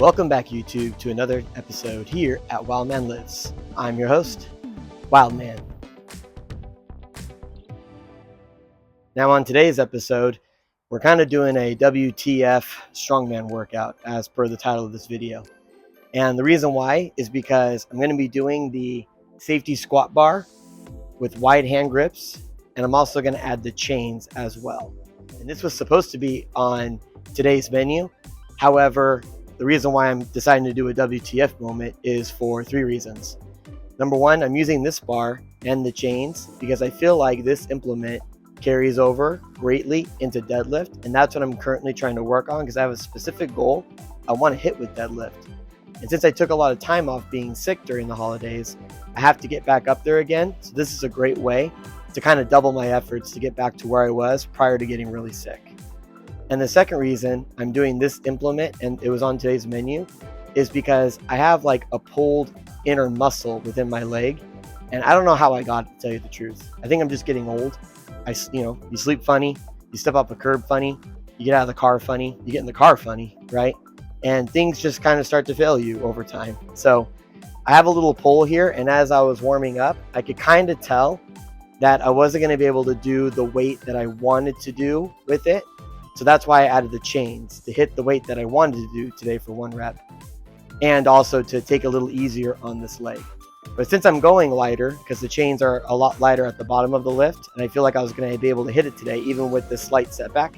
Welcome back, YouTube, to another episode here at WILDMAN Lives. I'm your host, WILDMAN. Now on today's episode, we're kind of doing a WTF strongman workout as per the title of this video. And the reason why is because I'm going to be doing the safety squat bar with wide hand grips, and I'm also going to add the chains as well. And this was supposed to be on today's menu. However, the reason why I'm deciding to do a WTF moment is for three reasons. Number one, I'm using this bar and the chains because I feel like this implement carries over greatly into deadlift, and that's what I'm currently trying to work on because I have a specific goal I want to hit with deadlift. And since I took a lot of time off being sick during the holidays, I have to get back up there again. So this is a great way to kind of double my efforts to get back to where I was prior to getting really sick. And the second reason I'm doing this implement, and it was on today's menu, is because I have like a pulled inner muscle within my leg. And I don't know how I got it, to tell you the truth. I think I'm just getting old. You sleep funny, you step off a curb funny, you get out of the car funny, you get in the car funny, right? And things just kind of start to fail you over time. So I have a little pull here, and as I was warming up, I could kind of tell that I wasn't going to be able to do the weight that I wanted to do with it. So that's why I added the chains to hit the weight that I wanted to do today for one rep, and also to take a little easier on this leg. But since I'm going lighter, because the chains are a lot lighter at the bottom of the lift, and I feel like I was going to be able to hit it today, even with this slight setback,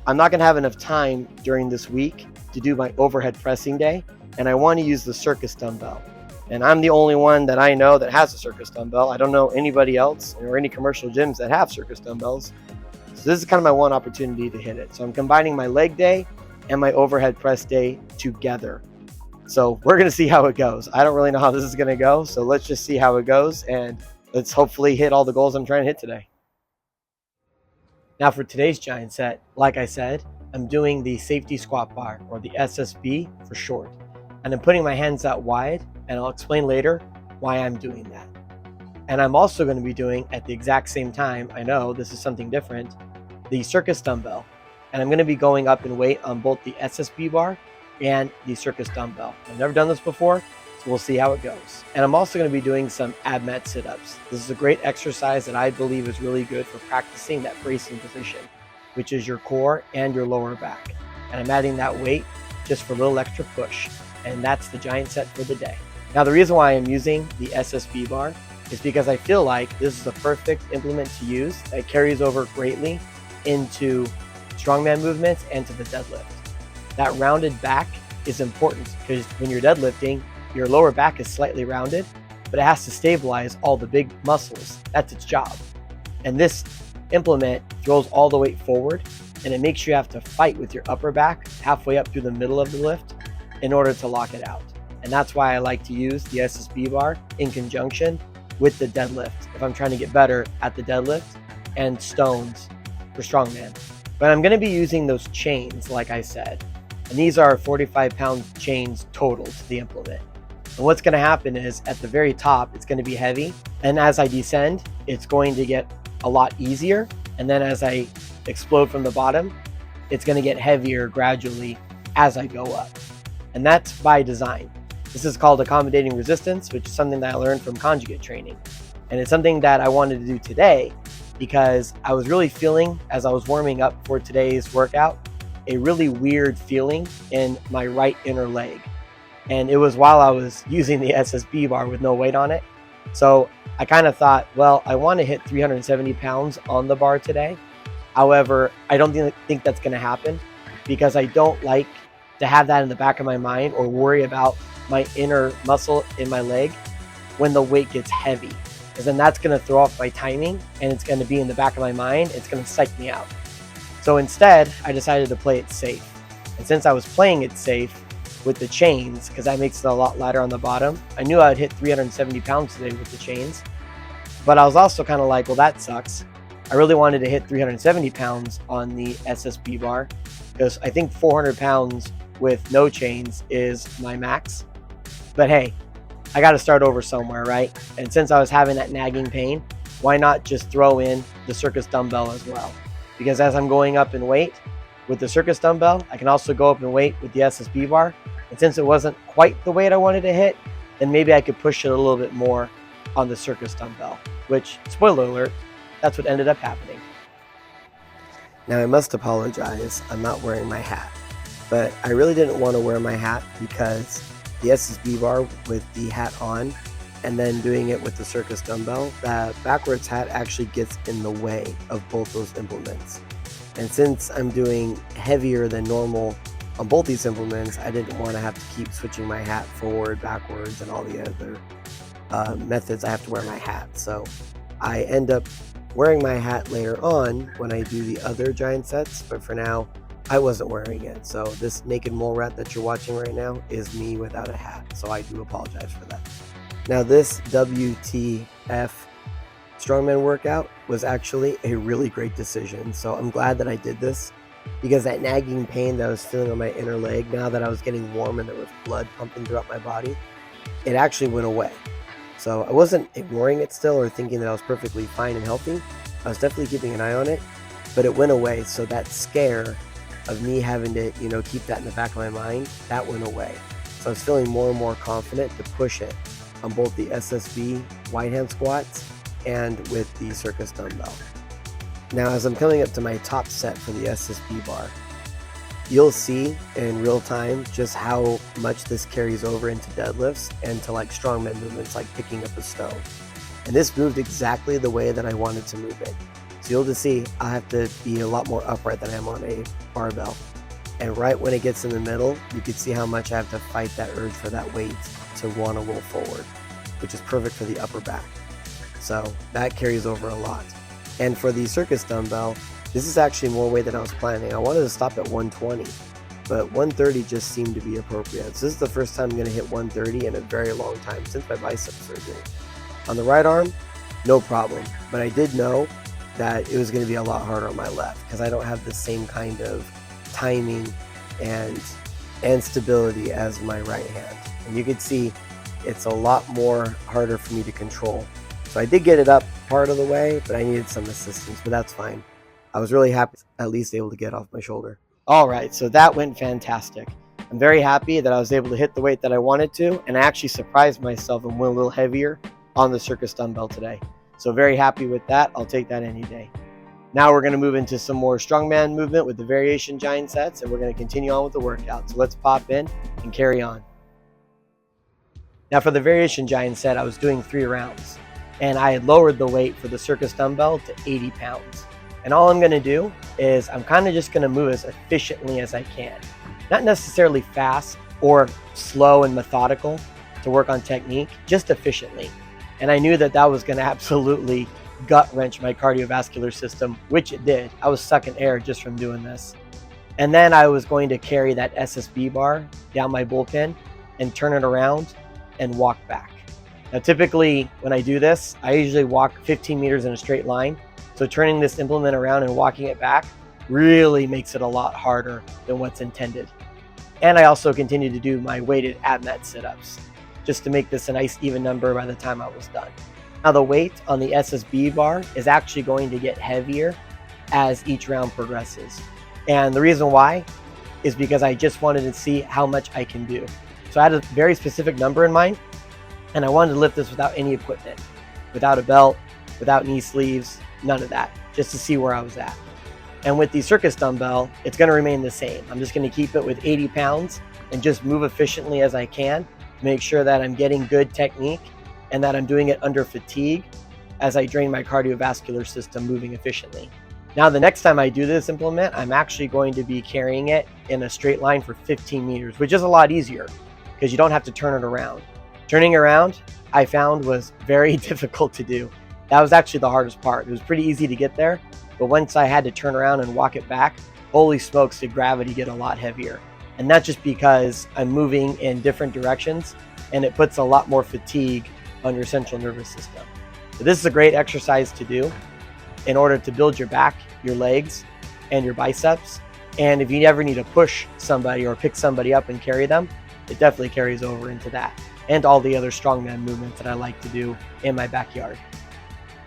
I'm not going to have enough time during this week to do my overhead pressing day, and I want to use the circus dumbbell. And I'm the only one that I know that has a circus dumbbell. I don't know anybody else or any commercial gyms that have circus dumbbells. So this is kind of my one opportunity to hit it. So I'm combining my leg day and my overhead press day together. So we're going to see how it goes. I don't really know how this is going to go. So let's just see how it goes, and let's hopefully hit all the goals I'm trying to hit today. Now for today's giant set, like I said, I'm doing the safety squat bar, or the SSB for short. And I'm putting my hands out wide, and I'll explain later why I'm doing that. And I'm also going to be doing, at the exact same time, I know this is something different, the circus dumbbell. And I'm going to be going up in weight on both the SSB bar and the circus dumbbell. I've never done this before, so we'll see how it goes. And I'm also going to be doing some ab mat sit-ups. This is a great exercise that I believe is really good for practicing that bracing position, which is your core and your lower back. And I'm adding that weight just for a little extra push. And that's the giant set for the day. Now the reason why I'm using the SSB bar is because I feel like this is the perfect implement to use that carries over greatly into strongman movements and to the deadlift. That rounded back is important because when you're deadlifting, your lower back is slightly rounded, but it has to stabilize all the big muscles. That's its job. And this implement throws all the weight forward, and it makes you have to fight with your upper back halfway up through the middle of the lift in order to lock it out. And that's why I like to use the SSB bar in conjunction with the deadlift if I'm trying to get better at the deadlift and stones for strongman. But I'm going to be using those chains, like I said. And these are 45-pound chains total to the implement. And what's going to happen is at the very top, it's going to be heavy. And as I descend, it's going to get a lot easier. And then as I explode from the bottom, it's going to get heavier gradually as I go up. And that's by design. This is called accommodating resistance, which is something that I learned from conjugate training. And it's something that I wanted to do today because I was really feeling, as I was warming up for today's workout, a really weird feeling in my right inner leg. And it was while I was using the SSB bar with no weight on it. So I kind of thought, well, I want to hit 370 pounds on the bar today. However, I don't think that's going to happen because I don't like to have that in the back of my mind or worry about my inner muscle in my leg when the weight gets heavy, because then that's going to throw off my timing and it's going to be in the back of my mind. It's going to psych me out. So instead, I decided to play it safe. And since I was playing it safe with the chains, because that makes it a lot lighter on the bottom, I knew I'd hit 370 pounds today with the chains. But I was also kind of like, well, that sucks. I really wanted to hit 370 pounds on the SSB bar because I think 400 pounds with no chains is my max. But hey, I got to start over somewhere, right? And since I was having that nagging pain, why not just throw in the circus dumbbell as well? Because as I'm going up in weight with the circus dumbbell, I can also go up in weight with the SSB bar, And since it wasn't quite the weight I wanted to hit, then maybe I could push it a little bit more on the circus dumbbell, which, spoiler alert, that's what ended up happening. Now I must apologize, I'm not wearing my hat, but I really didn't want to wear my hat because the SSB bar with the hat on and then doing it with the circus dumbbell, that backwards hat actually gets in the way of both those implements. And since I'm doing heavier than normal on both these implements, I didn't want to have to keep switching my hat forward, backwards, and all the other methods I have to wear my hat. So I end up wearing my hat later on when I do the other giant sets, but for now I wasn't wearing it. So this naked mole rat that you're watching right now is me without a hat, so I do apologize for that. Now this WTF strongman workout was actually a really great decision, so I'm glad that I did this, because that nagging pain that I was feeling on my inner leg, now that I was getting warm and there was blood pumping throughout my body, it actually went away. So I wasn't ignoring it still or thinking that I was perfectly fine and healthy. I was definitely keeping an eye on it, but it went away. So that scare of me having to, keep that in the back of my mind, that went away. So I was feeling more and more confident to push it on both the SSB wide hand squats and with the circus dumbbell. Now, as I'm coming up to my top set for the SSB bar, you'll see in real time just how much this carries over into deadlifts and to like strongman movements like picking up a stone. And this moved exactly the way that I wanted to move it. So you'll just see I have to be a lot more upright than I am on a barbell. And right when it gets in the middle, you can see how much I have to fight that urge for that weight to want to roll forward, which is perfect for the upper back. So that carries over a lot. And for the circus dumbbell, this is actually more weight than I was planning. I wanted to stop at 120, but 130 just seemed to be appropriate. So this is the first time I'm going to hit 130 in a very long time since my bicep surgery. On the right arm, no problem, but I did know that it was going to be a lot harder on my left because I don't have the same kind of timing and stability as my right hand. And you can see it's a lot more harder for me to control. So I did get it up part of the way, but I needed some assistance, but that's fine. I was really happy at least able to get off my shoulder. All right, so that went fantastic. I'm very happy that I was able to hit the weight that I wanted to, and I actually surprised myself and went a little heavier on the circus dumbbell today. So very happy with that. I'll take that any day. Now we're gonna move into some more strongman movement with the variation giant sets, and we're gonna continue on with the workout. So let's pop in and carry on. Now for the variation giant set, I was doing 3 rounds, and I had lowered the weight for the circus dumbbell to 80 pounds. And all I'm gonna do is I'm kind of just gonna move as efficiently as I can. Not necessarily fast or slow and methodical to work on technique, just efficiently. And I knew that that was gonna absolutely gut wrench my cardiovascular system, which it did. I was sucking air just from doing this. And then I was going to carry that SSB bar down my bullpen and turn it around and walk back. Now typically when I do this, I usually walk 15 meters in a straight line. So turning this implement around and walking it back really makes it a lot harder than what's intended. And I also continue to do my weighted ab-mat sit-ups just to make this a nice even number by the time I was done. Now the weight on the SSB bar is actually going to get heavier as each round progresses. And the reason why is because I just wanted to see how much I can do. So I had a very specific number in mind, and I wanted to lift this without any equipment, without a belt, without knee sleeves, none of that, just to see where I was at. And with the circus dumbbell, it's gonna remain the same. I'm just gonna keep it with 80 pounds and just move efficiently as I can to make sure that I'm getting good technique and that I'm doing it under fatigue as I drain my cardiovascular system moving efficiently. Now, the next time I do this implement, I'm actually going to be carrying it in a straight line for 15 meters, which is a lot easier because you don't have to turn it around. Turning around, I found, was very difficult to do. That was actually the hardest part. It was pretty easy to get there, but once I had to turn around and walk it back, holy smokes, did gravity get a lot heavier. And that's just because I'm moving in different directions and it puts a lot more fatigue on your central nervous system. So this is a great exercise to do in order to build your back, your legs, and your biceps. And if you ever need to push somebody or pick somebody up and carry them, it definitely carries over into that and all the other strongman movements that I like to do in my backyard.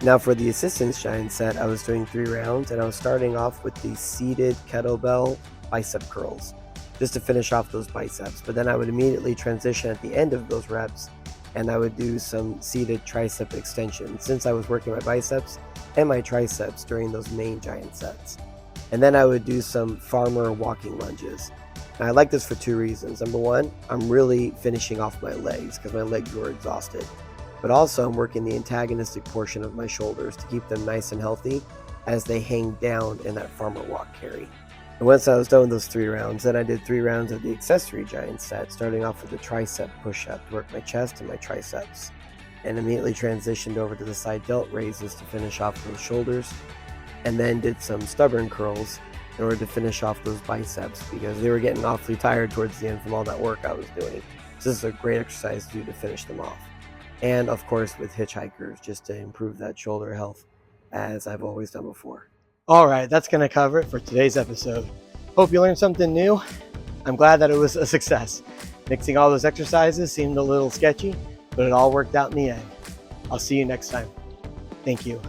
Now for the assistance giant set, I was doing 3 rounds and I was starting off with the seated kettlebell bicep curls. just to finish off those biceps. But then I would immediately transition at the end of those reps and I would do some seated tricep extensions since I was working my biceps and my triceps during those main giant sets. And then I would do some farmer walking lunges. And I like this for two reasons. Number one, I'm really finishing off my legs because my legs were exhausted. But also I'm working the antagonistic portion of my shoulders to keep them nice and healthy as they hang down in that farmer walk carry. And once I was done with those 3 rounds, then I did 3 rounds of the accessory giant set, starting off with the tricep push-up to work my chest and my triceps, and immediately transitioned over to the side delt raises to finish off those shoulders, and then did some stubborn curls in order to finish off those biceps because they were getting awfully tired towards the end from all that work I was doing. So this is a great exercise to do to finish them off. And of course with hitchhikers, just to improve that shoulder health as I've always done before. All right, that's going to cover it for today's episode. Hope you learned something new. I'm glad that it was a success. Mixing all those exercises seemed a little sketchy, but it all worked out in the end. I'll see you next time. Thank you.